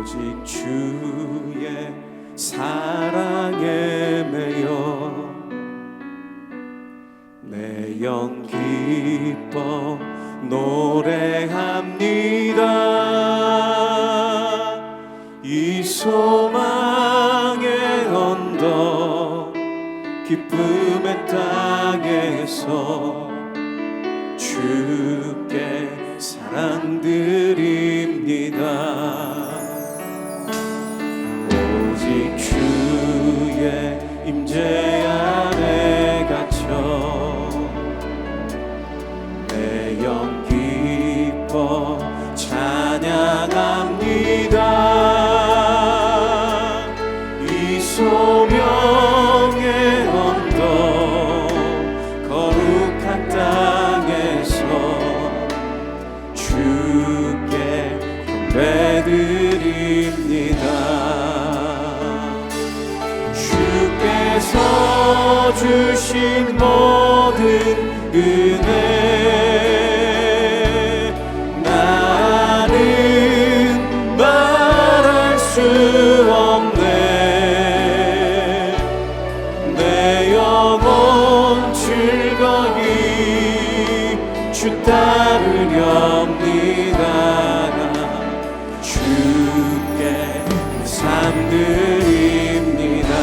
오직 주의 사랑에 매여 내 영 기뻐 노래합니다. 이 소망의 언덕 기쁨의 땅에서 주께 사랑 드립니다. 오직 주의 임재 안에 갇혀 내 영 기뻐 찬양합니다. 이 소명의 언덕 거룩한 땅에서 주께 경배드립니다. 주께서 주신 모든 은혜 나는 말할 수 없네. 내 영혼 즐거이 주 따르렵니다. 주께 삶 드립니다.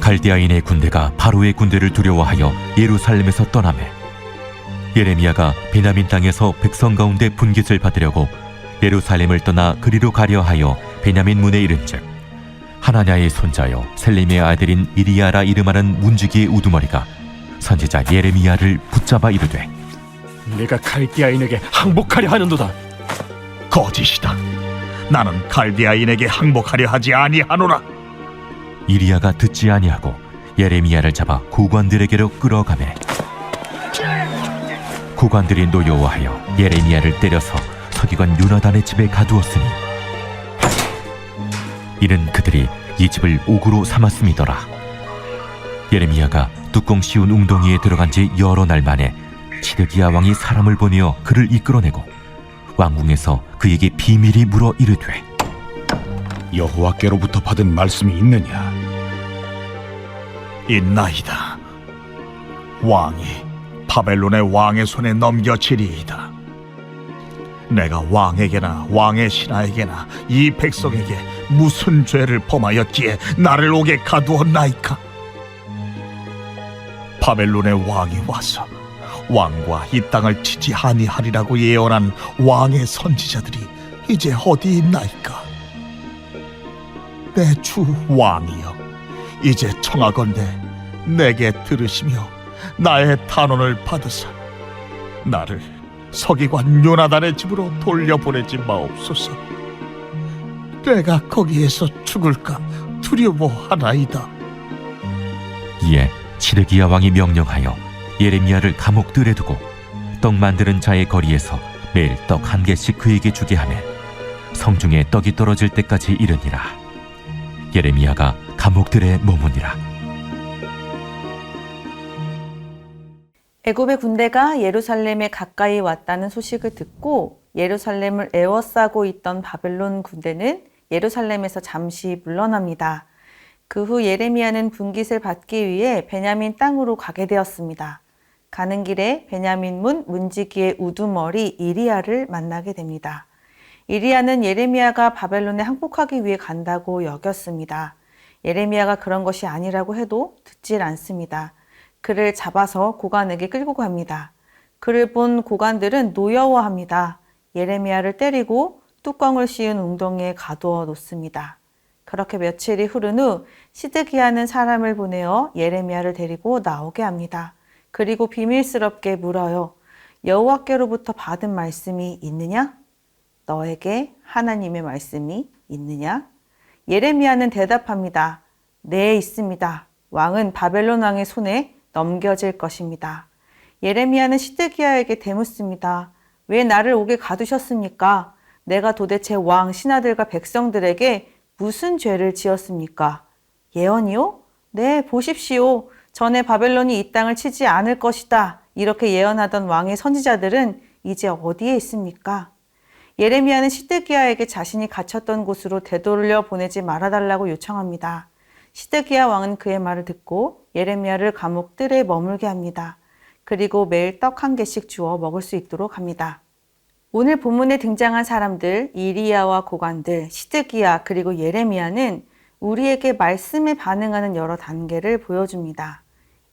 갈대아인의 군대가 바로의 군대를 두려워하여 예루살렘에서 떠나매 예레미야가 베냐민 땅에서 백성 가운데 분깃을 받으려고 예루살렘을 떠나 그리로 가려 하여 베냐민 문에 이른즉 하나냐의 손자여 셀림의 아들인 이리야라 이름하는 문지기의 우두머리가 선지자 예레미야를 붙잡아 이르되 내가 갈대아인에게 항복하려 하는도다. 거짓이다. 나는 갈대아인에게 항복하려 하지 아니하노라. 이리야가 듣지 아니하고 예레미야를 잡아 구관들에게로 끌어가매 구관들이 노여워하여 예레미야를 때려서 서기관 요나단의 집에 가두었으니 이는 그들이 이 집을 옥으로 삼았음이더라. 예레미야가 뚜껑 씌운 웅덩이에 들어간 지 여러 날 만에 시드기야 왕이 사람을 보내어 그를 이끌어내고 왕궁에서 그에게 비밀이 물어 이르되 여호와께로부터 받은 말씀이 있느냐? 있나이다. 왕이 바벨론의 왕의 손에 넘겨지리이다. 내가 왕에게나 왕의 신하에게나 이 백성에게 무슨 죄를 범하였기에 나를 옥에 가두었나이까? 바벨론의 왕이 와서 왕과 이 땅을 치지 아니하리라고 예언한 왕의 선지자들이 이제 어디 있나이까? 내 주 왕이여, 이제 청하건대 내게 들으시며 나의 탄원을 받으사 나를 서기관 요나단의 집으로 돌려보내지 마옵소서. 내가 거기에서 죽을까 두려워하나이다. 이에 시드기야 왕이 명령하여 예레미야를 감옥들에 두고 떡 만드는 자의 거리에서 매일 떡 한 개씩 그에게 주게 하며 성중에 떡이 떨어질 때까지 이르니라. 예레미야가 감옥들에 머무니라. 애굽의 군대가 예루살렘에 가까이 왔다는 소식을 듣고 예루살렘을 에워싸고 있던 바벨론 군대는 예루살렘에서 잠시 물러납니다. 그 후 예레미야는 분깃을 받기 위해 베냐민 땅으로 가게 되었습니다. 가는 길에 베냐민 문 문지기의 우두머리 이리야를 만나게 됩니다. 이리야는 예레미야가 바벨론에 항복하기 위해 간다고 여겼습니다. 예레미야가 그런 것이 아니라고 해도 듣질 않습니다. 그를 잡아서 고관에게 끌고 갑니다. 그를 본 고관들은 노여워합니다. 예레미야를 때리고 뚜껑을 씌운 웅덩이에 가두어 놓습니다. 그렇게 며칠이 흐른 후 시드기야는 사람을 보내어 예레미야를 데리고 나오게 합니다. 그리고 비밀스럽게 물어요. 여호와께로부터 받은 말씀이 있느냐? 너에게 하나님의 말씀이 있느냐? 예레미야는 대답합니다. 네, 있습니다. 왕은 바벨론 왕의 손에 넘겨질 것입니다. 예레미야는 시드기야에게 되묻습니다. 왜 나를 옥에 가두셨습니까? 내가 도대체 왕 신하들과 백성들에게 무슨 죄를 지었습니까? 예언이요? 네, 보십시오. 전에 바벨론이 이 땅을 치지 않을 것이다. 이렇게 예언하던 왕의 선지자들은 이제 어디에 있습니까? 예레미야는 시드기야에게 자신이 갇혔던 곳으로 되돌려 보내지 말아달라고 요청합니다. 시드기야 왕은 그의 말을 듣고 예레미야를 감옥 뜰에 머물게 합니다. 그리고 매일 떡 1개씩 주어 먹을 수 있도록 합니다. 오늘 본문에 등장한 사람들, 이리야와 고관들, 시드기야 그리고 예레미야는 우리에게 말씀에 반응하는 여러 단계를 보여줍니다.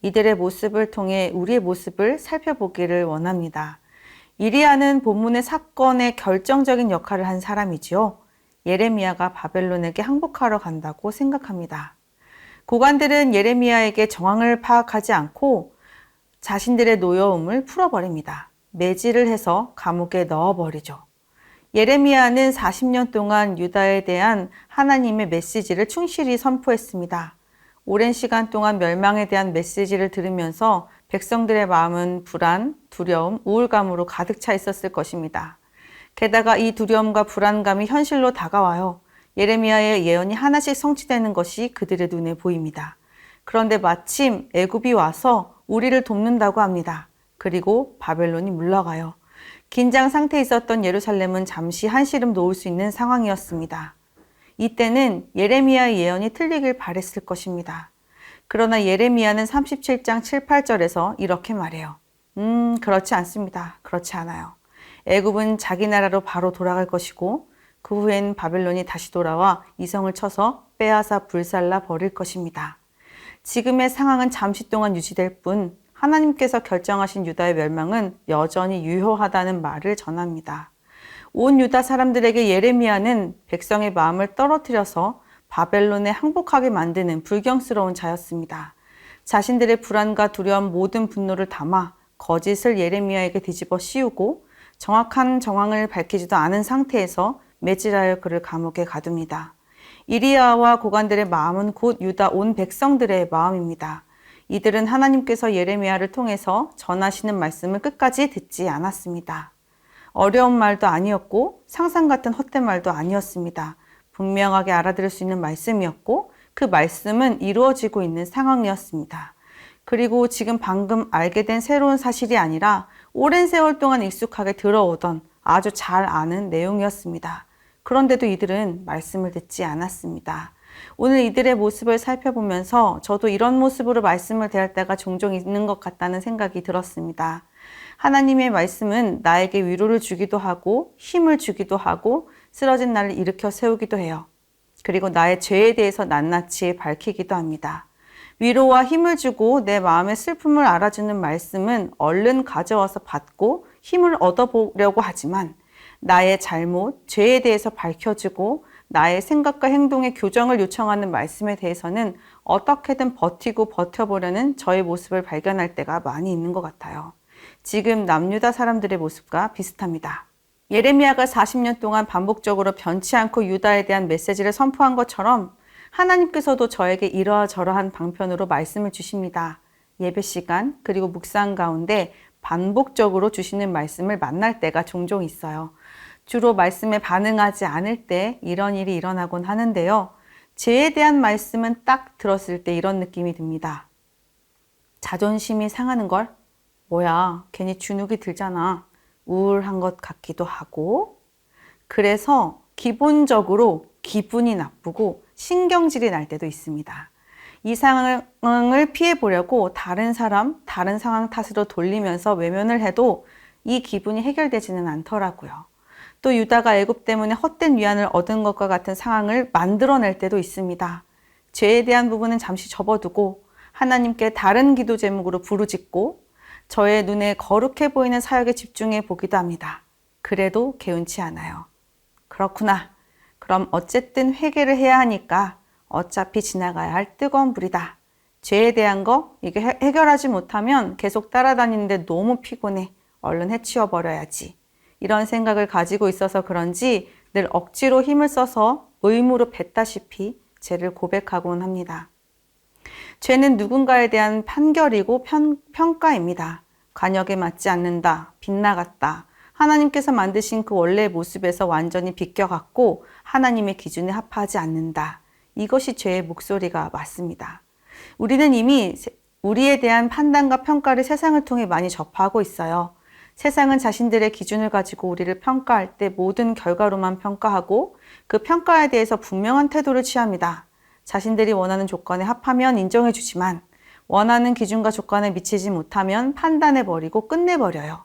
이들의 모습을 통해 우리의 모습을 살펴보기를 원합니다. 이리야는 본문의 사건의 결정적인 역할을 한 사람이지요. 예레미야가 바벨론에게 항복하러 간다고 생각합니다. 고관들은 예레미야에게 정황을 파악하지 않고 자신들의 노여움을 풀어버립니다. 매질을 해서 감옥에 넣어버리죠. 예레미야는 40년 동안 유다에 대한 하나님의 메시지를 충실히 선포했습니다. 오랜 시간 동안 멸망에 대한 메시지를 들으면서 백성들의 마음은 불안, 두려움, 우울감으로 가득 차 있었을 것입니다. 게다가 이 두려움과 불안감이 현실로 다가와요. 예레미야의 예언이 하나씩 성취되는 것이 그들의 눈에 보입니다. 그런데 마침 애굽이 와서 우리를 돕는다고 합니다. 그리고 바벨론이 물러가요. 긴장 상태에 있었던 예루살렘은 잠시 한시름 놓을 수 있는 상황이었습니다. 이때는 예레미야의 예언이 틀리길 바랬을 것입니다. 그러나 예레미야는 37장 7, 8절에서 이렇게 말해요. 그렇지 않습니다. 그렇지 않아요. 애굽은 자기 나라로 바로 돌아갈 것이고 그 후엔 바벨론이 다시 돌아와 이성을 쳐서 빼앗아 불살라 버릴 것입니다. 지금의 상황은 잠시 동안 유지될 뿐 하나님께서 결정하신 유다의 멸망은 여전히 유효하다는 말을 전합니다. 온 유다 사람들에게 예레미야는 백성의 마음을 떨어뜨려서 바벨론에 항복하게 만드는 불경스러운 자였습니다. 자신들의 불안과 두려움 모든 분노를 담아 거짓을 예레미야에게 뒤집어 씌우고 정확한 정황을 밝히지도 않은 상태에서 매질하여 그를 감옥에 가둡니다. 이리야와 고관들의 마음은 곧 유다 온 백성들의 마음입니다. 이들은 하나님께서 예레미야를 통해서 전하시는 말씀을 끝까지 듣지 않았습니다. 어려운 말도 아니었고 상상 같은 헛된 말도 아니었습니다. 분명하게 알아들을 수 있는 말씀이었고 그 말씀은 이루어지고 있는 상황이었습니다. 그리고 지금 방금 알게 된 새로운 사실이 아니라 오랜 세월 동안 익숙하게 들어오던 아주 잘 아는 내용이었습니다. 그런데도 이들은 말씀을 듣지 않았습니다. 오늘 이들의 모습을 살펴보면서 저도 이런 모습으로 말씀을 대할 때가 종종 있는 것 같다는 생각이 들었습니다. 하나님의 말씀은 나에게 위로를 주기도 하고 힘을 주기도 하고 쓰러진 나를 일으켜 세우기도 해요. 그리고 나의 죄에 대해서 낱낱이 밝히기도 합니다. 위로와 힘을 주고 내 마음의 슬픔을 알아주는 말씀은 얼른 가져와서 받고 힘을 얻어보려고 하지만 나의 잘못, 죄에 대해서 밝혀주고 나의 생각과 행동의 교정을 요청하는 말씀에 대해서는 어떻게든 버티고 버텨보려는 저의 모습을 발견할 때가 많이 있는 것 같아요. 지금 남유다 사람들의 모습과 비슷합니다. 예레미야가 40년 동안 반복적으로 변치 않고 유다에 대한 메시지를 선포한 것처럼 하나님께서도 저에게 이러저러한 방편으로 말씀을 주십니다. 예배 시간 그리고 묵상 가운데 반복적으로 주시는 말씀을 만날 때가 종종 있어요. 주로 말씀에 반응하지 않을 때 이런 일이 일어나곤 하는데요. 죄에 대한 말씀은 딱 들었을 때 이런 느낌이 듭니다. 자존심이 상하는 걸? 뭐야, 괜히 주눅이 들잖아. 우울한 것 같기도 하고. 그래서 기본적으로 기분이 나쁘고 신경질이 날 때도 있습니다. 이 상황을 피해보려고 다른 사람, 다른 상황 탓으로 돌리면서 외면을 해도 이 기분이 해결되지는 않더라고요. 또 유다가 애굽 때문에 헛된 위안을 얻은 것과 같은 상황을 만들어낼 때도 있습니다. 죄에 대한 부분은 잠시 접어두고 하나님께 다른 기도 제목으로 부르짖고 저의 눈에 거룩해 보이는 사역에 집중해 보기도 합니다. 그래도 개운치 않아요. 그렇구나. 그럼 어쨌든 회개를 해야 하니까 어차피 지나가야 할 뜨거운 불이다. 죄에 대한 거 이게 해결하지 못하면 계속 따라다니는데 너무 피곤해. 얼른 해치워버려야지. 이런 생각을 가지고 있어서 그런지 늘 억지로 힘을 써서 의무로 뱉다시피 죄를 고백하곤 합니다. 죄는 누군가에 대한 판결이고 평가입니다. 관역에 맞지 않는다, 빗나갔다. 하나님께서 만드신 그 원래의 모습에서 완전히 비껴갔고 하나님의 기준에 합하지 않는다. 이것이 죄의 목소리가 맞습니다. 우리는 이미 우리에 대한 판단과 평가를 세상을 통해 많이 접하고 있어요. 세상은 자신들의 기준을 가지고 우리를 평가할 때 모든 결과로만 평가하고 그 평가에 대해서 분명한 태도를 취합니다. 자신들이 원하는 조건에 합하면 인정해주지만 원하는 기준과 조건에 미치지 못하면 판단해버리고 끝내버려요.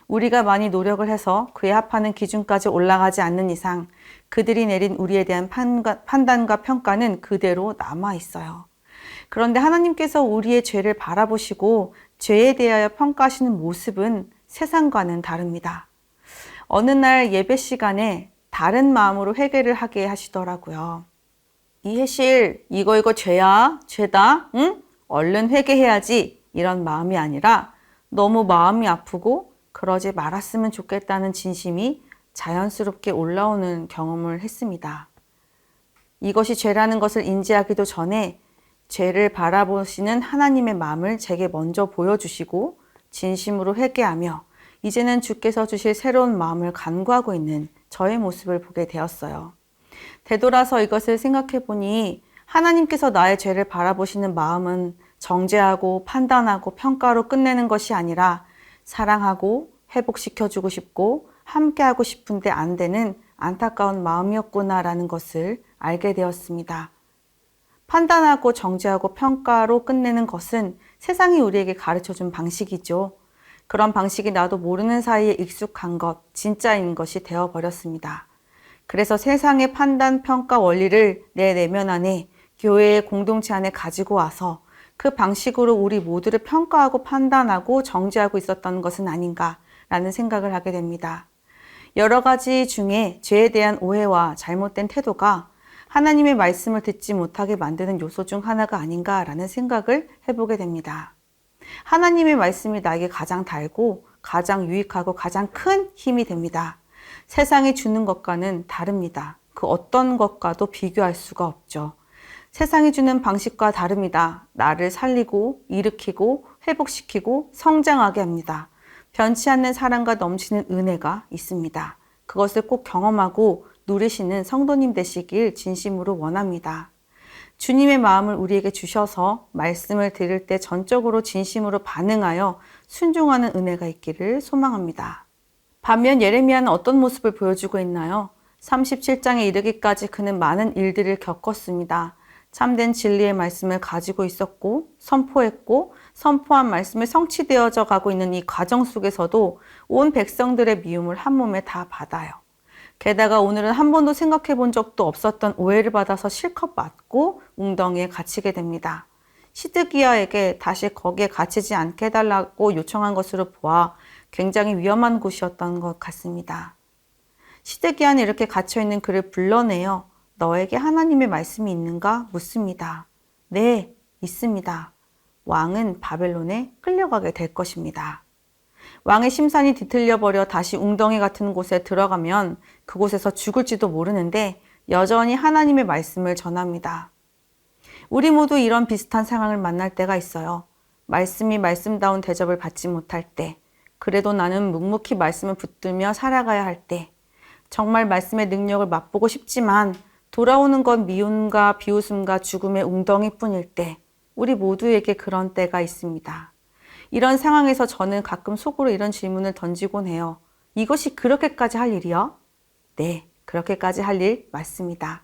우리가 많이 노력을 해서 그에 합하는 기준까지 올라가지 않는 이상 그들이 내린 우리에 대한 판단과 평가는 그대로 남아있어요. 그런데 하나님께서 우리의 죄를 바라보시고 죄에 대하여 평가하시는 모습은 세상과는 다릅니다. 어느 날 예배 시간에 다른 마음으로 회개를 하게 하시더라고요. 이해실, 이거 죄야, 죄다, 응? 얼른 회개해야지 이런 마음이 아니라 너무 마음이 아프고 그러지 말았으면 좋겠다는 진심이 자연스럽게 올라오는 경험을 했습니다. 이것이 죄라는 것을 인지하기도 전에 죄를 바라보시는 하나님의 마음을 제게 먼저 보여주시고 진심으로 회개하며 이제는 주께서 주실 새로운 마음을 간구하고 있는 저의 모습을 보게 되었어요. 되돌아서 이것을 생각해 보니 하나님께서 나의 죄를 바라보시는 마음은 정죄하고 판단하고 평가로 끝내는 것이 아니라 사랑하고 회복시켜주고 싶고 함께하고 싶은데 안 되는 안타까운 마음이었구나라는 것을 알게 되었습니다. 판단하고 정죄하고 평가로 끝내는 것은 세상이 우리에게 가르쳐준 방식이죠. 그런 방식이 나도 모르는 사이에 익숙한 것, 진짜인 것이 되어버렸습니다. 그래서 세상의 판단, 평가 원리를 내 내면 안에 교회의 공동체 안에 가지고 와서 그 방식으로 우리 모두를 평가하고 판단하고 정죄하고 있었던 것은 아닌가라는 생각을 하게 됩니다. 여러 가지 중에 죄에 대한 오해와 잘못된 태도가 하나님의 말씀을 듣지 못하게 만드는 요소 중 하나가 아닌가라는 생각을 해보게 됩니다. 하나님의 말씀이 나에게 가장 달고 가장 유익하고 가장 큰 힘이 됩니다. 세상이 주는 것과는 다릅니다. 그 어떤 것과도 비교할 수가 없죠. 세상이 주는 방식과 다릅니다. 나를 살리고 일으키고 회복시키고 성장하게 합니다. 변치 않는 사랑과 넘치는 은혜가 있습니다. 그것을 꼭 경험하고 누리시는 성도님 되시길 진심으로 원합니다. 주님의 마음을 우리에게 주셔서 말씀을 들을 때 전적으로 진심으로 반응하여 순종하는 은혜가 있기를 소망합니다. 반면 예레미야는 어떤 모습을 보여주고 있나요? 37장에 이르기까지 그는 많은 일들을 겪었습니다. 참된 진리의 말씀을 가지고 있었고 선포했고 선포한 말씀이 성취되어져 가고 있는 이 과정 속에서도 온 백성들의 미움을 한 몸에 다 받아요. 게다가 오늘은 한 번도 생각해 본 적도 없었던 오해를 받아서 실컷 맞고 웅덩이에 갇히게 됩니다. 시드기야에게 다시 거기에 갇히지 않게 해달라고 요청한 것으로 보아 굉장히 위험한 곳이었던 것 같습니다. 시드기야는 이렇게 갇혀있는 그를 불러내어 너에게 하나님의 말씀이 있는가 묻습니다. 네, 있습니다. 왕은 바벨론에 끌려가게 될 것입니다. 왕의 심산이 뒤틀려 버려 다시 웅덩이 같은 곳에 들어가면 그곳에서 죽을지도 모르는데 여전히 하나님의 말씀을 전합니다. 우리 모두 이런 비슷한 상황을 만날 때가 있어요. 말씀이 말씀다운 대접을 받지 못할 때, 그래도 나는 묵묵히 말씀을 붙들며 살아가야 할 때, 정말 말씀의 능력을 맛보고 싶지만 돌아오는 건 미움과 비웃음과 죽음의 웅덩이뿐일 때, 우리 모두에게 그런 때가 있습니다. 이런 상황에서 저는 가끔 속으로 이런 질문을 던지곤 해요. 이것이 그렇게까지 할 일이요? 네, 그렇게까지 할 일 맞습니다.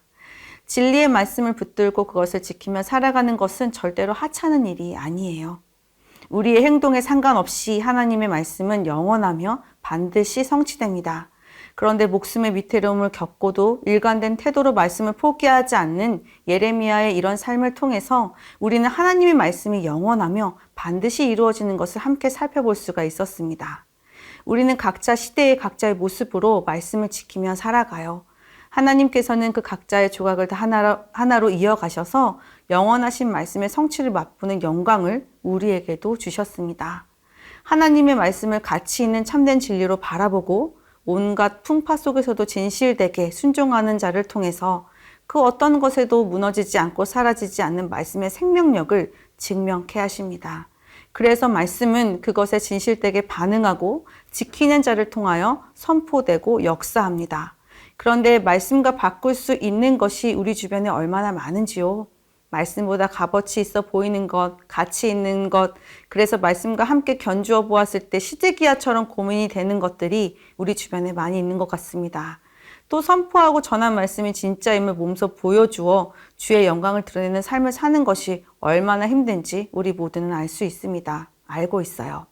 진리의 말씀을 붙들고 그것을 지키며 살아가는 것은 절대로 하찮은 일이 아니에요. 우리의 행동에 상관없이 하나님의 말씀은 영원하며 반드시 성취됩니다. 그런데 목숨의 위태로움을 겪고도 일관된 태도로 말씀을 포기하지 않는 예레미야의 이런 삶을 통해서 우리는 하나님의 말씀이 영원하며 반드시 이루어지는 것을 함께 살펴볼 수가 있었습니다. 우리는 각자 시대의 각자의 모습으로 말씀을 지키며 살아가요. 하나님께서는 그 각자의 조각을 다 하나로 이어가셔서 영원하신 말씀의 성취를 맛보는 영광을 우리에게도 주셨습니다. 하나님의 말씀을 가치 있는 참된 진리로 바라보고 온갖 풍파 속에서도 진실되게 순종하는 자를 통해서 그 어떤 것에도 무너지지 않고 사라지지 않는 말씀의 생명력을 증명케 하십니다. 그래서 말씀은 그것에 진실되게 반응하고 지키는 자를 통하여 선포되고 역사합니다. 그런데 말씀과 바꿀 수 있는 것이 우리 주변에 얼마나 많은지요? 말씀보다 값어치 있어 보이는 것, 가치 있는 것, 그래서 말씀과 함께 견주어 보았을 때 시드기야처럼 고민이 되는 것들이 우리 주변에 많이 있는 것 같습니다. 또 선포하고 전한 말씀이 진짜임을 몸소 보여주어 주의 영광을 드러내는 삶을 사는 것이 얼마나 힘든지 우리 모두는 알 수 있습니다. 알고 있어요.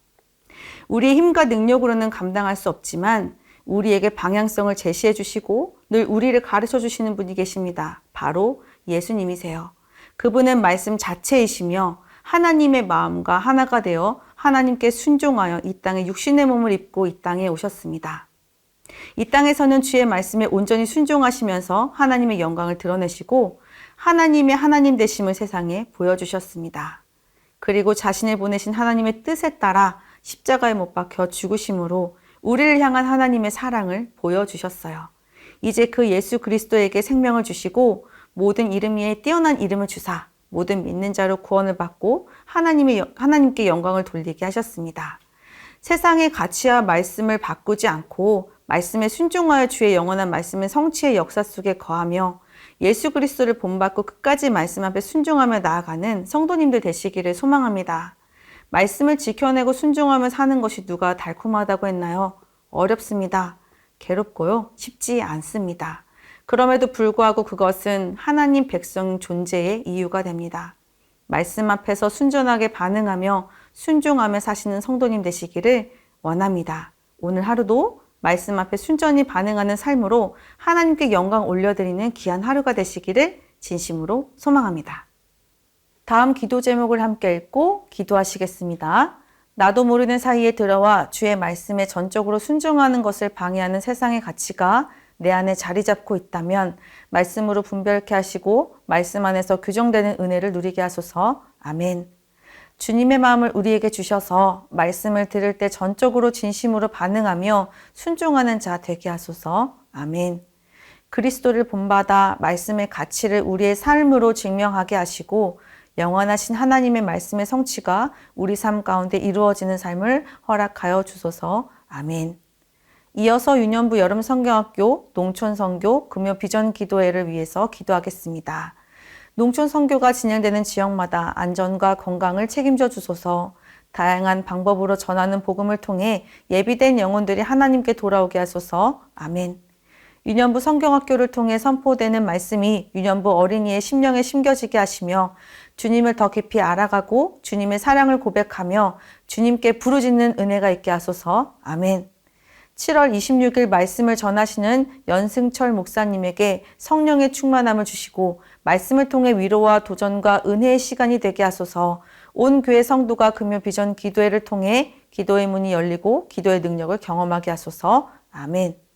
우리의 힘과 능력으로는 감당할 수 없지만 우리에게 방향성을 제시해 주시고 늘 우리를 가르쳐 주시는 분이 계십니다. 바로 예수님이세요. 그분은 말씀 자체이시며 하나님의 마음과 하나가 되어 하나님께 순종하여 이 땅에 육신의 몸을 입고 이 땅에 오셨습니다. 이 땅에서는 주의 말씀에 온전히 순종하시면서 하나님의 영광을 드러내시고 하나님의 하나님 되심을 세상에 보여주셨습니다. 그리고 자신을 보내신 하나님의 뜻에 따라 십자가에 못 박혀 죽으심으로 우리를 향한 하나님의 사랑을 보여주셨어요. 이제 그 예수 그리스도에게 생명을 주시고 모든 이름 위에 뛰어난 이름을 주사 모든 믿는 자로 구원을 받고 하나님께 영광을 돌리게 하셨습니다. 세상의 가치와 말씀을 바꾸지 않고 말씀에 순종하여 주의 영원한 말씀은 성취의 역사 속에 거하며 예수 그리스도를 본받고 끝까지 말씀 앞에 순종하며 나아가는 성도님들 되시기를 소망합니다. 말씀을 지켜내고 순종하며 사는 것이 누가 달콤하다고 했나요? 어렵습니다. 괴롭고요. 쉽지 않습니다. 그럼에도 불구하고 그것은 하나님 백성 존재의 이유가 됩니다. 말씀 앞에서 순전하게 반응하며 순종하며 사시는 성도님 되시기를 원합니다. 오늘 하루도 말씀 앞에 순전히 반응하는 삶으로 하나님께 영광 올려드리는 귀한 하루가 되시기를 진심으로 소망합니다. 다음 기도 제목을 함께 읽고 기도하시겠습니다. 나도 모르는 사이에 들어와 주의 말씀에 전적으로 순종하는 것을 방해하는 세상의 가치가 내 안에 자리 잡고 있다면 말씀으로 분별케 하시고 말씀 안에서 규정되는 은혜를 누리게 하소서. 아멘. 주님의 마음을 우리에게 주셔서 말씀을 들을 때 전적으로 진심으로 반응하며 순종하는 자 되게 하소서. 아멘. 그리스도를 본받아 말씀의 가치를 우리의 삶으로 증명하게 하시고 영원하신 하나님의 말씀의 성취가 우리 삶 가운데 이루어지는 삶을 허락하여 주소서. 아멘. 이어서 유년부 여름 성경학교 농촌 선교 금요 비전 기도회를 위해서 기도하겠습니다. 농촌 선교가 진행되는 지역마다 안전과 건강을 책임져 주소서. 다양한 방법으로 전하는 복음을 통해 예비된 영혼들이 하나님께 돌아오게 하소서. 아멘. 유년부 성경학교를 통해 선포되는 말씀이 유년부 어린이의 심령에 심겨지게 하시며 주님을 더 깊이 알아가고 주님의 사랑을 고백하며 주님께 부르짖는 은혜가 있게 하소서. 아멘. 7월 26일 말씀을 전하시는 연승철 목사님에게 성령의 충만함을 주시고 말씀을 통해 위로와 도전과 은혜의 시간이 되게 하소서. 온 교회 성도가 금요 비전 기도회를 통해 기도의 문이 열리고 기도의 능력을 경험하게 하소서. 아멘.